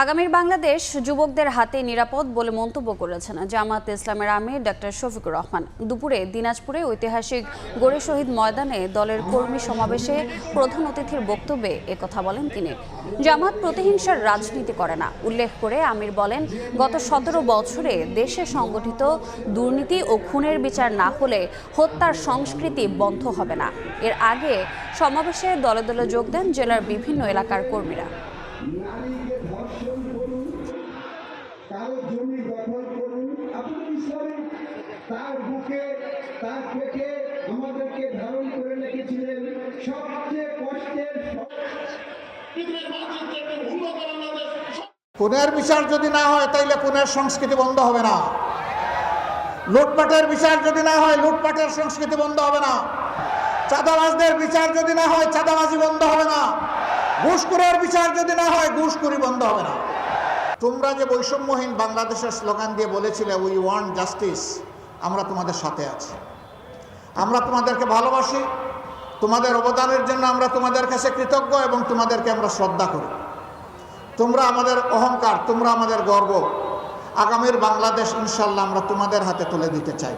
আগামীর বাংলাদেশ যুবকদের হাতে নিরাপদ বলে মন্তব্য করেছেন জামায়াতে ইসলামের আমির ডক্টর শফিকুর রহমান। দুপুরে দিনাজপুরে ঐতিহাসিক গড়ে শহীদ ময়দানে দলের কর্মী সমাবেশে প্রধান অতিথির বক্তব্যে একথা বলেন তিনি। জামায়াত প্রতিহিংসার রাজনীতি করে না উল্লেখ করে আমির বলেন, গত 17 বছরে দেশে সংগঠিত দুর্নীতি ও খুনের বিচার না হলে হত্যার সংস্কৃতি বন্ধ হবে না। এর আগে সমাবেশে দলে দলে যোগ দেন জেলার বিভিন্ন এলাকার কর্মীরা। কারো জমি দখল করুন, আপনি ইসলামিক তার বুকে তার পেটে আমাদেরকে ধারণ করে রেখেছিলেন সবচেয়ে কষ্টের। খুনের বিচার যদি না হয় তাইলে খুনের সংস্কৃতি বন্ধ হবে না। লুটপাটের বিচার যদি না হয় লুটপাটের সংস্কৃতি বন্ধ হবে না। চাঁদাবাজদের বিচার যদি না হয় চাঁদাবাজি বন্ধ হবে না। ঘুষখোরের বিচার যদি না হয় ঘুষখোরি বন্ধ হবে না। তোমরা যে বৈষম্যহীন বাংলাদেশের স্লোগান দিয়ে বলেছিলে উই ওয়ান্ট জাস্টিস, আমরা তোমাদের সাথে আছি, আমরা তোমাদেরকে ভালোবাসি, তোমাদের অবদানের জন্য আমরা তোমাদের কাছে কৃতজ্ঞ এবং তোমাদেরকে আমরা শ্রদ্ধা করি। তোমরা আমাদের অহংকার, তোমরা আমাদের গর্ব। আগামীর বাংলাদেশ ইনশাল্লাহ আমরা তোমাদের হাতে তুলে দিতে চাই।